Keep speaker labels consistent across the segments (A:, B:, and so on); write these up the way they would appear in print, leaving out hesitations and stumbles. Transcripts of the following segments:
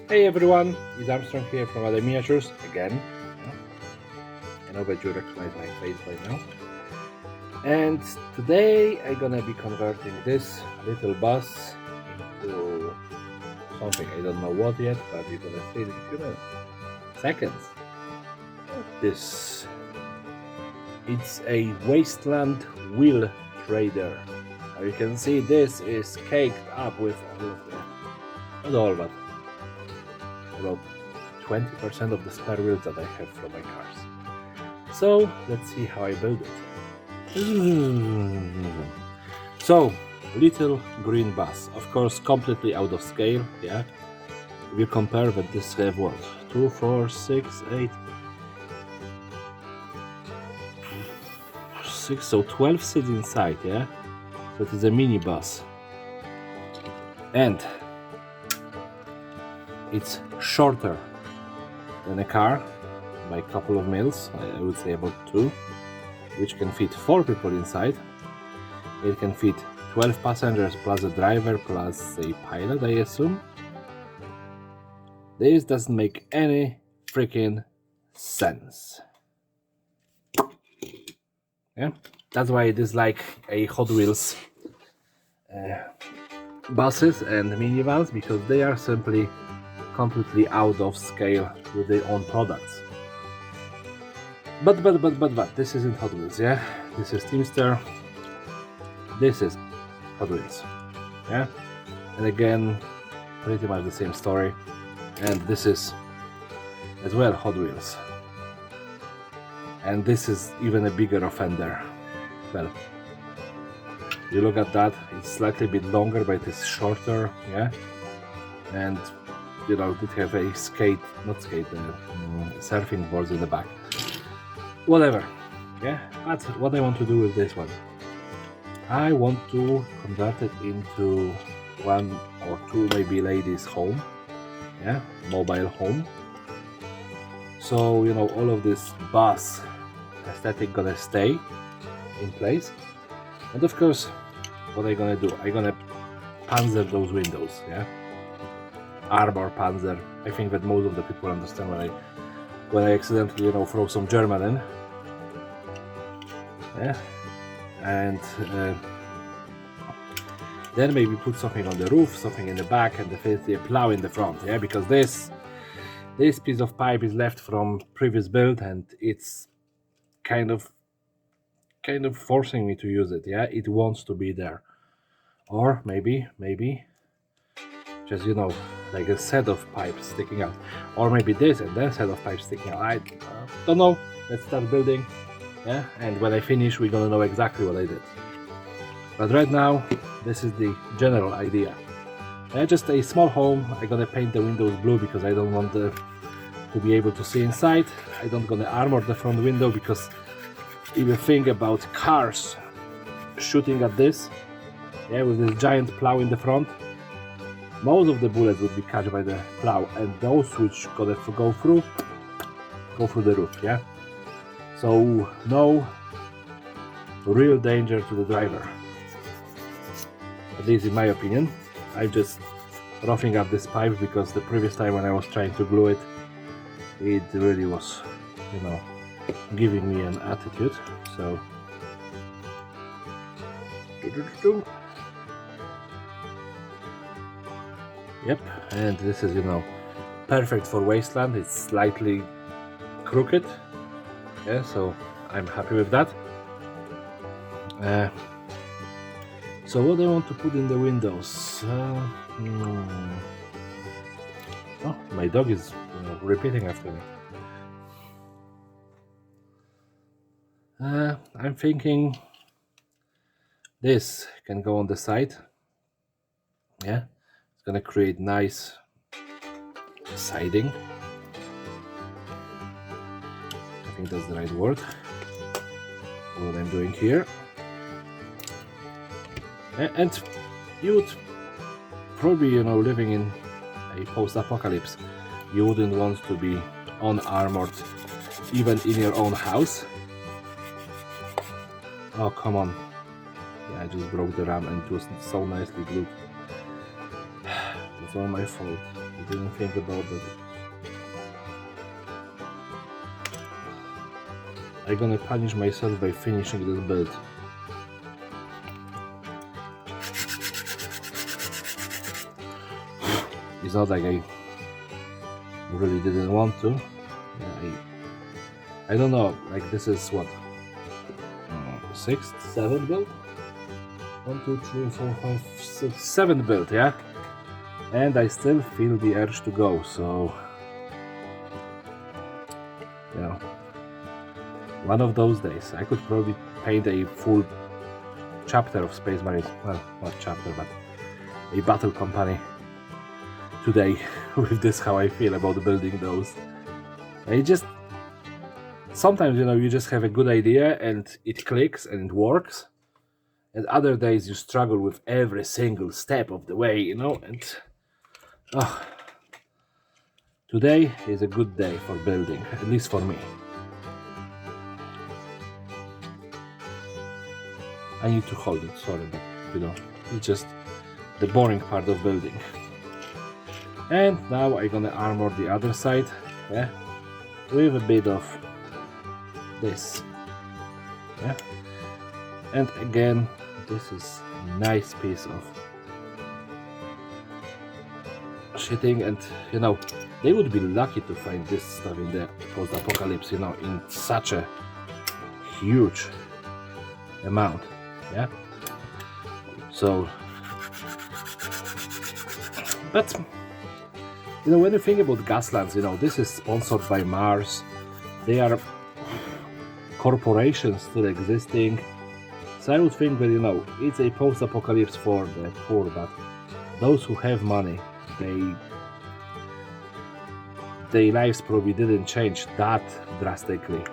A: Hey everyone, it's Armstrong here from Other Miniatures again. Yeah, I know that you recognize my face by now. And today I'm gonna be converting this little bus into something I don't know what yet, but you're gonna see it in a few minutes. Seconds. This it's a Wasteland wheel trader. Now you can see this is caked up with all of the, not all, but about 20% of the spare wheels that I have from my cars. So let's see how I build it. So, little green bus, of course completely out of scale, yeah. If you compare that, this have what? 2, 4, 6, 8, 6, so 12 seats inside, yeah. So it is a mini bus. And it's shorter than a car by a couple of mils, I would say about 2, which can fit 4 people inside. It can fit 12 passengers plus a driver plus a pilot, I assume. This doesn't make any freaking sense. Yeah, that's why it is like a Hot Wheels buses and minivans, because they are simply completely out of scale with their own products. But this isn't Hot Wheels, yeah. This is Teamster. This is Hot Wheels, yeah. And again, pretty much the same story. And this is as well Hot Wheels. And this is even a bigger offender. Well, you look at that, it's slightly bit longer, but it is shorter, yeah. And you know, it have a surfing boards in the back. Whatever, yeah. But what I want to do with this one, I want to convert it into 1 or 2 maybe ladies' home, yeah, mobile home. So you know, all of this bus aesthetic gonna stay in place, and of course, what I'm gonna do, I'm gonna panzer those windows, yeah, armor panzer. I think that most of the people understand when I accidentally, you know, throw some German in, yeah, and then maybe put something on the roof, something in the back, and definitely a plow in the front, yeah, because this piece of pipe is left from previous build, and it's kind of forcing me to use it, yeah. It wants to be there, or maybe just, you know, like a set of pipes sticking out, or maybe this and then set of pipes sticking out. I don't know. Let's start building, yeah, and when I finish we're gonna know exactly what I did. But right now this is the general idea. Just a small home. I'm gonna paint the windows blue because I don't want to be able to see inside. I don't gonna armor the front window, because if you think about cars shooting at this, yeah, with this giant plow in the front, most of the bullets would be catched by the plow, and those which gonna go through the roof, yeah. So no real danger to the driver, at least in my opinion. I'm just roughing up this pipe because the previous time when I was trying to glue it, it really was, you know, giving me an attitude. So yep, and this is, you know, perfect for Wasteland. It's slightly crooked, yeah, so I'm happy with that. So what I want to put in the windows, oh, my dog is, you know, repeating after me. I'm thinking this can go on the side, yeah. It's gonna create nice siding. I think that's the right word for what I'm doing here. And you would probably, you know, living in a post-apocalypse, you wouldn't want to be unarmored even in your own house. Oh, come on. Yeah, I just broke the ram and it was so nicely glued. It's all my fault. I didn't think about that. I'm gonna punish myself by finishing this build. It's not like I really didn't want to. Yeah, I don't know, like this is what? Sixth, seventh build? 1, 2, 3, 4, 5, 6, 7th build, yeah? And I still feel the urge to go, so... You know, one of those days. I could probably paint a full chapter of Space Marines, well, not chapter, but a battle company today with this, how I feel about building those. I just... Sometimes, you know, you just have a good idea and it clicks and it works. And other days you struggle with every single step of the way, you know, and... Today is a good day for building, at least for me. I need to hold it, sorry, but, you know, it's just the boring part of building. And now I'm gonna armor the other side, yeah, with a bit of this, yeah. And again, this is a nice piece of shitting, and you know, they would be lucky to find this stuff in the post-apocalypse, you know, in such a huge amount, yeah. So, but you know, when you think about Gaslands, you know, this is sponsored by Mars. They are corporations still existing. So I would think that, you know, it's a post-apocalypse for the poor, but those who have money, their lives probably didn't change that drastically.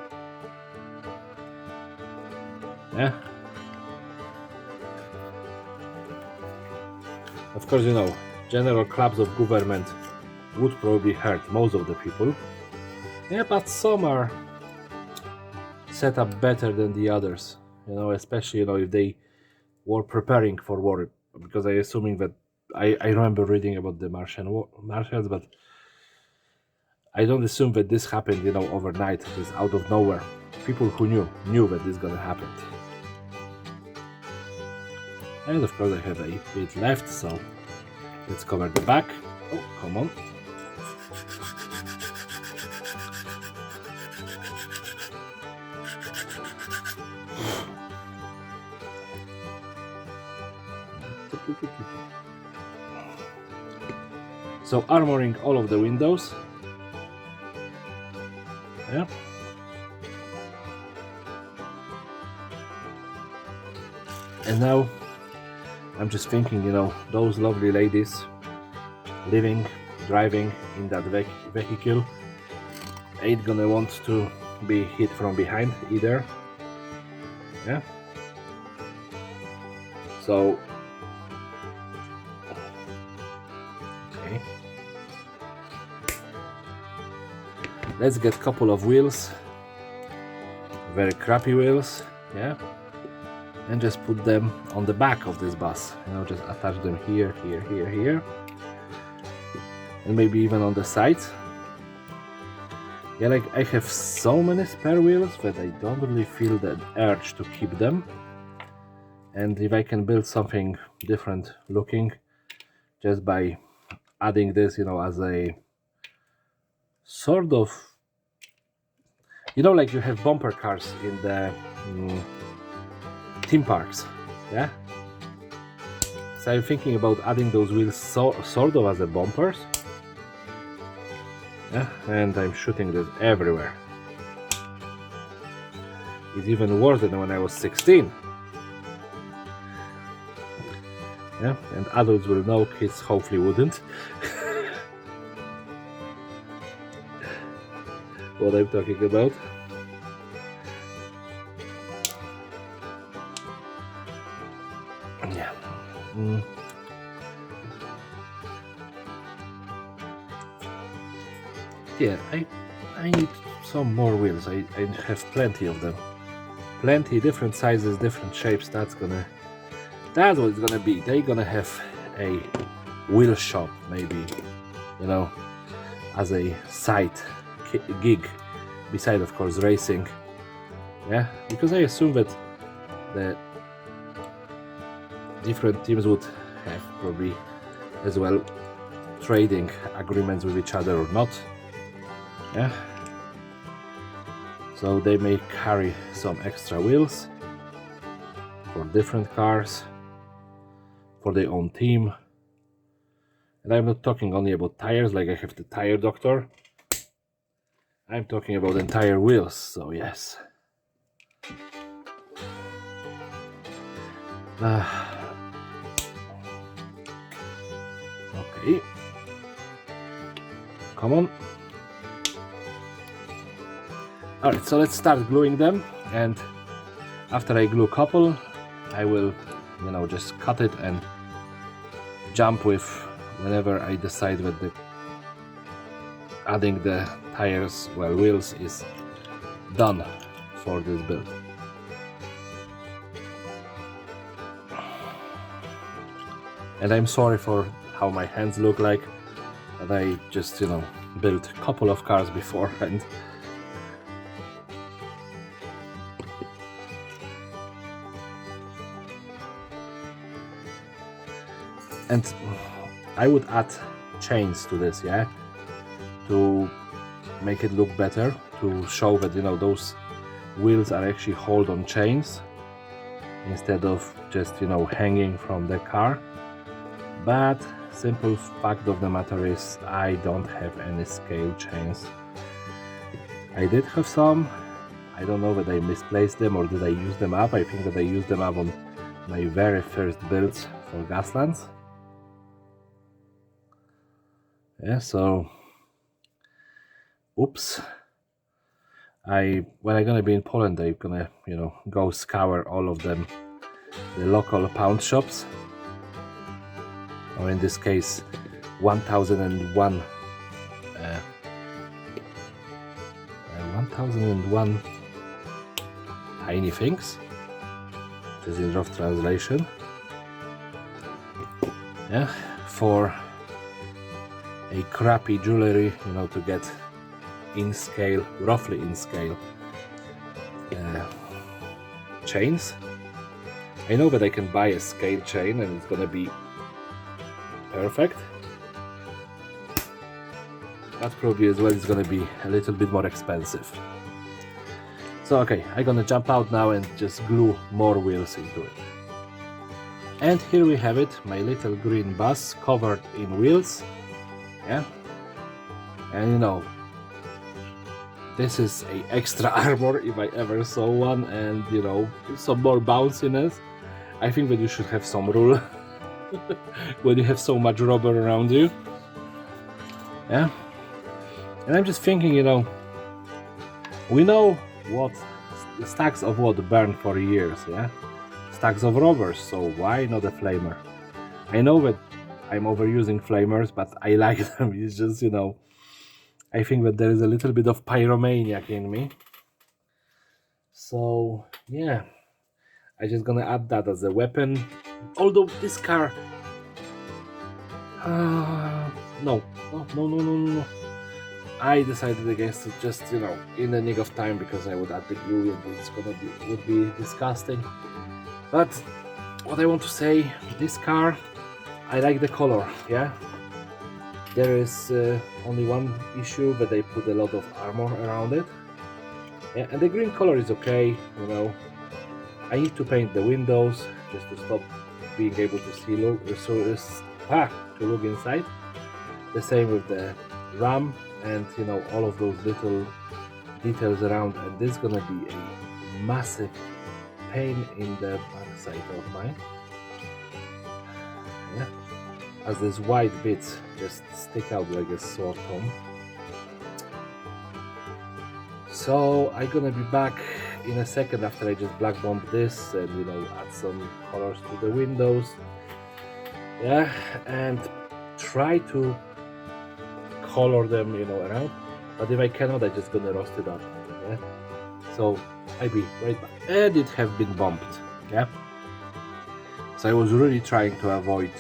A: Yeah. Of course, you know, general clubs of government would probably hurt most of the people. Yeah, but some are set up better than the others. You know, especially, you know, if they were preparing for war, because I assuming that I remember reading about the Martians, but I don't assume that this happened, you know, overnight, just out of nowhere. People who knew that this gonna happen. And of course I have a bit left, so let's cover the back. Oh, come on. So armoring all of the windows. Yeah. And now I'm just thinking, you know, those lovely ladies living, driving in that vehicle ain't gonna want to be hit from behind either. Yeah. So okay. Let's get a couple of wheels, very crappy wheels, yeah, and just put them on the back of this bus, you know, just attach them here, here, here, here, and maybe even on the sides. Yeah, like I have so many spare wheels that I don't really feel the urge to keep them. And if I can build something different looking just by adding this, you know, as a sort of, you know, like you have bumper cars in the theme parks, yeah? So I'm thinking about adding those wheels sort of as a bumpers. Yeah, and I'm shooting this everywhere. It's even worse than when I was 16. Yeah, and adults will know, kids hopefully wouldn't. What I'm talking about. Yeah. Yeah, I need some more wheels. I have plenty of them. Plenty, different sizes, different shapes. That's what it's gonna be. They're gonna have a wheel shop, maybe, you know, as a side gig, beside of course racing. Yeah, because I assume that the different teams would have probably as well trading agreements with each other or not. Yeah, so they may carry some extra wheels for different cars for their own team. And I'm not talking only about tires, like I have the tire doctor. I'm talking about entire wheels, so yes. Okay. Come on. Alright, so let's start gluing them, and after I glue a couple, I will, you know, just cut it and jump with whenever I decide that the adding the tires, well, wheels is done for this build. And I'm sorry for how my hands look like, but I just, you know, built a couple of cars beforehand. And I would add chains to this, yeah, to make it look better, to show that, you know, those wheels are actually hold on chains instead of just, you know, hanging from the car. But simple fact of the matter is I don't have any scale chains. I did have some. I don't know whether I misplaced them or did I use them up. I think that I used them up on my very first builds for Gaslands. Yeah, so oops. When I'm gonna be in Poland, I'm gonna, you know, go scour all of them, the local pound shops, or in this case 1001 1001 tiny things, which is in rough translation, yeah, for a crappy jewelry, you know, to get in scale, roughly in scale chains. I know that I can buy a scale chain and it's gonna be perfect, but probably as well it's gonna be a little bit more expensive. So okay, I'm gonna jump out now and just glue more wheels into it. And here we have it, my little green bus covered in wheels. Yeah, and you know, this is a extra armor if I ever saw one, and you know, some more bounciness. I think that you should have some rule when you have so much rubber around you. Yeah, and I'm just thinking, you know, we know what stacks of wood burn for years, yeah, stacks of rubbers, so why not a flamer? I know that I'm overusing flamers, but I like them. It's just, you know, I think that there is a little bit of pyromaniac in me. So yeah, I'm just gonna add that as a weapon. Although this car, no. I decided against it, just, you know, in the nick of time, because I would add the glue and it's would be disgusting. But what I want to say, this car, I like the color, yeah. There is only one issue, that they put a lot of armor around it. Yeah, and the green color is okay, you know. I need to paint the windows just to stop being able to see to look inside. The same with the RAM and, you know, all of those little details around, and this is gonna be a massive pain in the backside of mine. Yeah, as these white bits just stick out like a sore thumb. So I'm gonna be back in a second after I just black bomb this and, you know, add some colors to the windows. Yeah, and try to color them, you know, around. But if I cannot, I'm just gonna roast it up. Yeah. So I'll be right back. And it have been bumped. Yeah. So I was really trying to avoid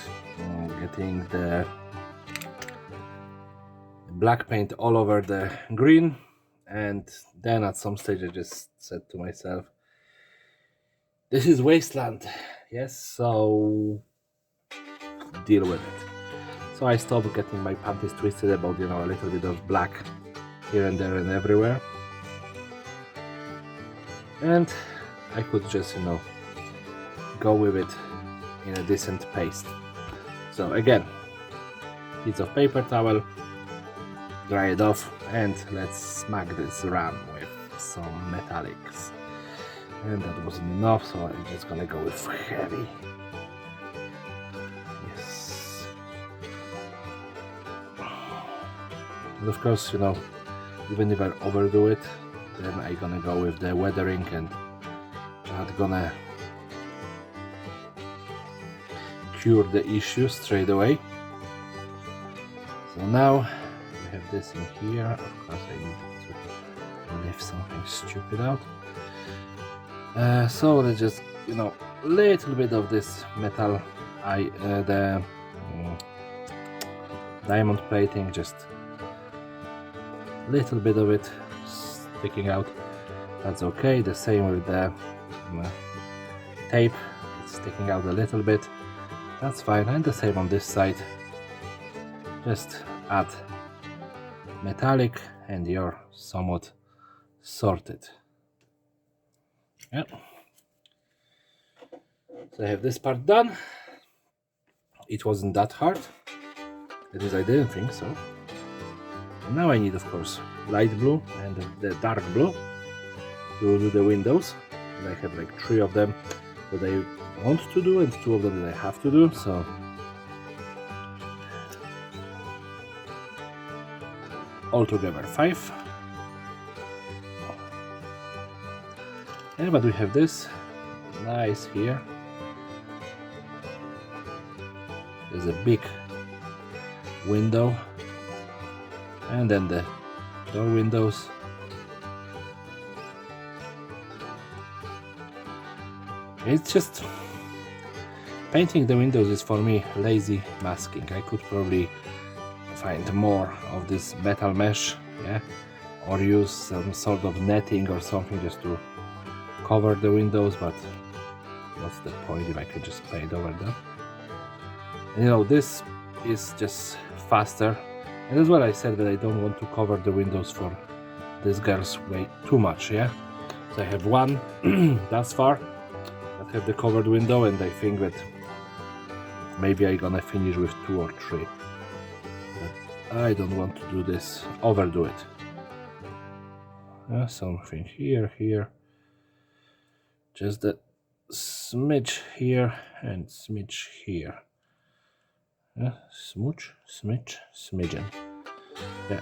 A: getting the black paint all over the green, and then at some stage I just said to myself, this is Wasteland, yes, so deal with it. So I stopped getting my panties twisted about, you know, a little bit of black here and there and everywhere, and I could just, you know, go with it in a decent paste. So again, piece of paper towel, dry it off, and let's smack this ram with some metallics. And that wasn't enough, so I'm just gonna go with heavy. Yes. And of course, you know, even if I overdo it, then I'm gonna go with the weathering, and not gonna cure the issue straight away. So now we have this in here. Of course, I need to lift something stupid out. So let's just, you know, little bit of this metal, the diamond plating, just little bit of it sticking out. That's okay. The same with the tape, it's sticking out a little bit. That's fine. And the same on this side. Just add metallic and you're somewhat sorted. Yeah. So I have this part done. It wasn't that hard. At least I didn't think so. And now I need, of course, light blue and the dark blue to do the windows. And I have like 3 of them that I want to do and 2 of them that I have to do. So altogether 5. And but we have this nice here. There's a big window, and then the door windows. It's just painting the windows is for me lazy masking. I could probably find more of this metal mesh, yeah, or use some sort of netting or something just to cover the windows, but what's the point if I could just paint over them? And, you know, this is just faster, and as well I said that I don't want to cover the windows for this girl's way too much, yeah. So I have one thus far that have the covered window, and I think that maybe I'm gonna finish with 2 or 3. But I don't want to do this, overdo it. Something here. Just a smidge here and smidge here. Smooch, smidge, smidgen. Yeah.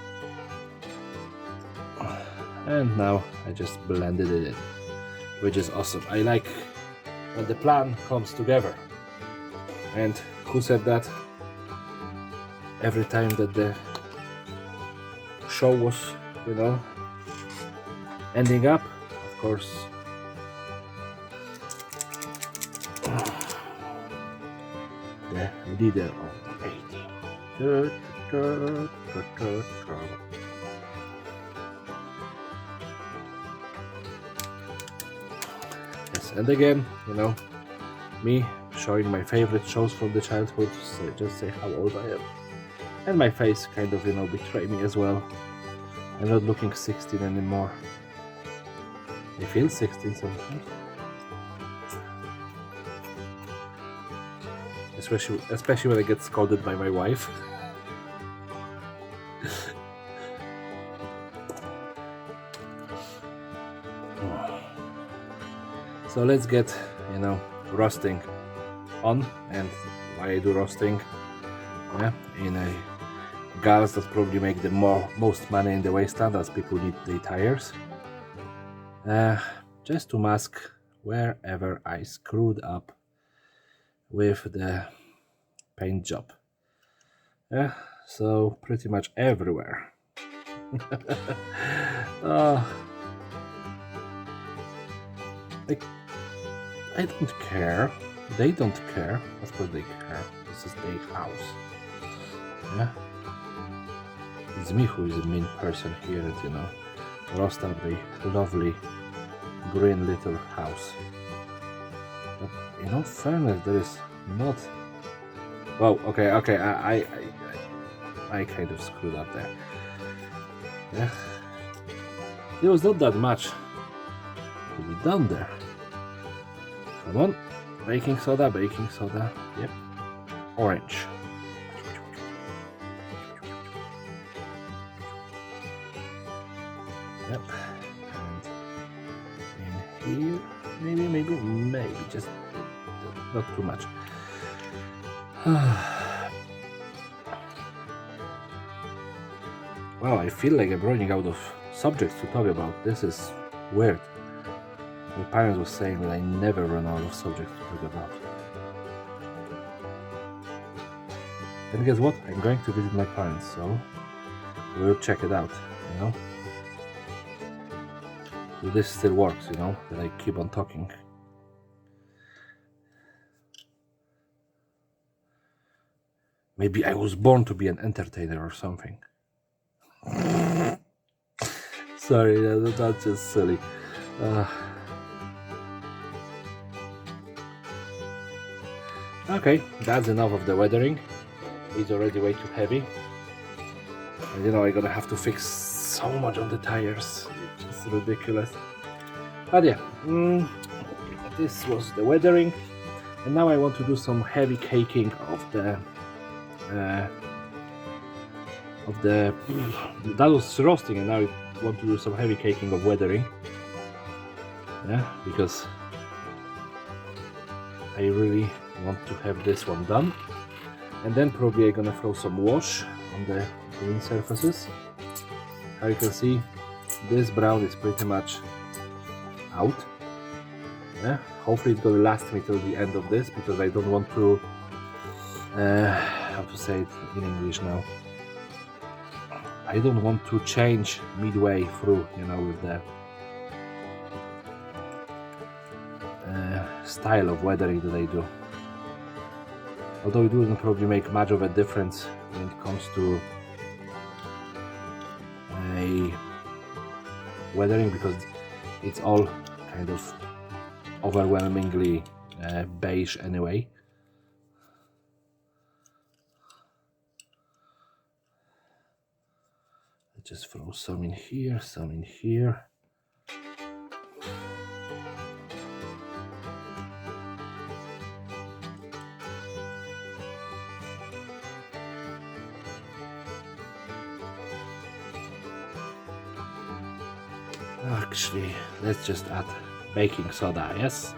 A: And now I just blended it in, which is awesome. I like when the plan comes together. And who said that? Every time that the show was, you know, ending up, of course, the leader of the A-team. Yes, and again, you know, me showing my favorite shows from the childhood, so just say how old I am. And my face kind of, you know, betray me as well. I'm not looking 16 anymore. I feel 16 sometimes. Especially when I get scolded by my wife. So let's get, you know, roasting on. And why I do roasting, yeah, in a gals that probably make the most money in the Wasteland, as people need the tires, just to mask wherever I screwed up with the paint job. Yeah, so pretty much everywhere. Like, I don't care They don't care. Of course they care. This is their house. Yeah. It's me who is the main person here, and roast up the lovely green little house. But in all fairness, there is not. Well, okay. I kind of screwed up there. Yeah. There was not that much to be done there. Come on. Baking soda. Yep. Orange. Yep. And in here, maybe, just not too much. Wow, I feel like I'm running out of subjects to talk about. This is weird. My parents were saying that I never run out of subjects to talk about. And guess what? I'm going to visit my parents, so we'll check it out, If this still works, that I keep on talking. Maybe I was born to be an entertainer or something. Sorry, that's just silly. Okay, that's enough of the weathering. It's already way too heavy. And I'm gonna have to fix so much on the tires. It's just ridiculous. But yeah, this was the weathering. And now I want to do some heavy caking of the that was roasting, and now I want to do some heavy caking of weathering. Yeah, because I really want to have this one done. And then probably I'm gonna throw some wash on the green surfaces. How you can see, this brown is pretty much out. Yeah, hopefully it's gonna last me till the end of this, because I don't want to how to say it in English now. I don't want to change midway through, with the style of weathering that I do. Although it wouldn't probably make much of a difference when it comes to weathering, because it's all kind of overwhelmingly beige anyway. Just throw some in here, some in here. Actually, let's just add baking soda, yes?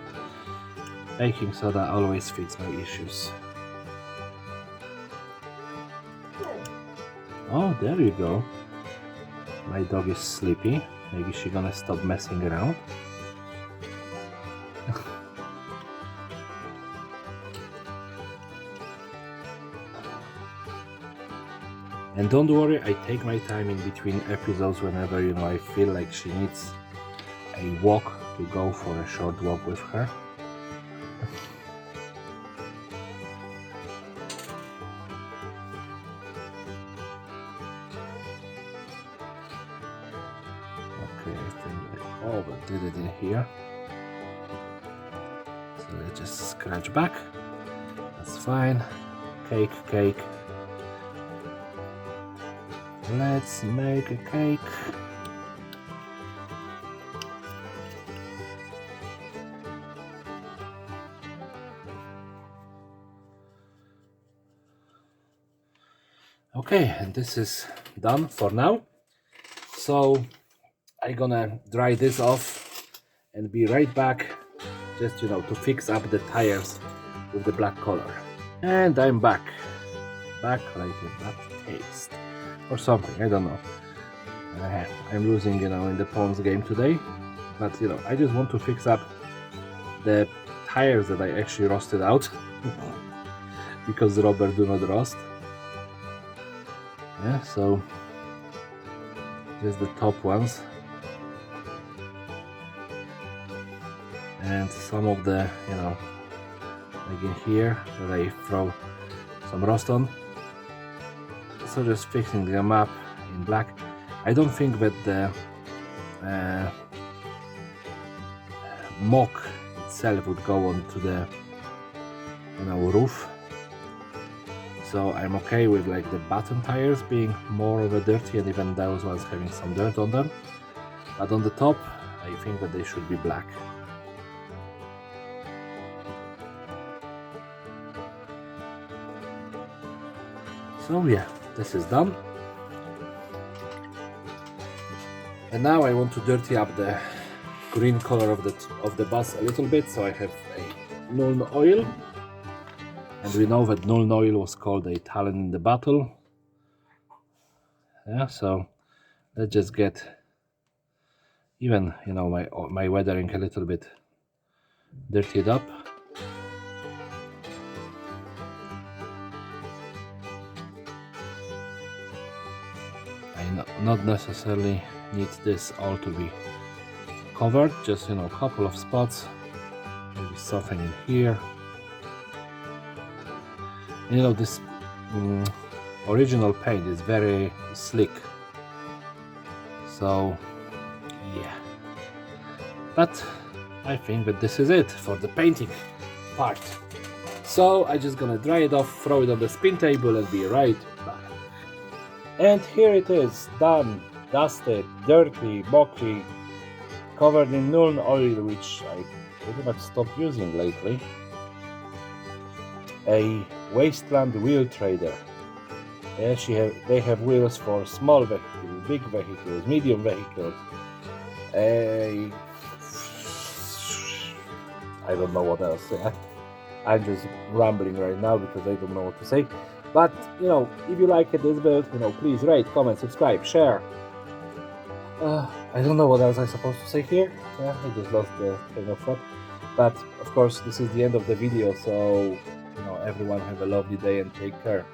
A: Baking soda always fits my issues. Oh, there you go. My dog is sleepy. Maybe she's gonna stop messing around. And don't worry, I take my time in between episodes whenever, I feel like she needs a walk, to go for a short walk with her. Okay, I think I overdid it in here. So let's just scratch back. That's fine. Cake. Let's make a cake. Okay, and this is done for now. So I'm gonna dry this off and be right back, just to fix up the tires with the black color. And I'm back like in that taste or something, I don't know. I'm losing in the Pawns game today, but I just want to fix up the tires that I actually roasted out because the rubber do not roast. Yeah, so just the top ones and some of the like in here that I throw some rust on. So just fixing them up in black. I don't think that the mock itself would go onto the roof, so I'm okay with like the bottom tires being more of a dirty, and even those ones having some dirt on them. But on the top, I think that they should be black. So yeah, this is done. And now I want to dirty up the green color of the bus a little bit, so I have a Nuln oil. And we know that Nuln oil was called a talent in the battle. Yeah, so let's just get even my weathering a little bit dirtied up. I not necessarily need this all to be covered, just a couple of spots, maybe something in here. This original paint is very slick, so yeah, but I think that this is it for the painting part. So I'm just gonna dry it off, throw it on the spin table, and be right back. And here it is, done, dusted, dirty, mocky, covered in Nuln oil, which I pretty much stopped using lately. A Wasteland wheel trader. Yeah, they have wheels for small vehicles, big vehicles, medium vehicles. I don't know what else. I'm just rambling right now because I don't know what to say. But if you like this build, please rate, comment, subscribe, share. I don't know what else I'm supposed to say here. Yeah, I just lost the train of thought. But of course, this is the end of the video, so everyone have a lovely day and take care.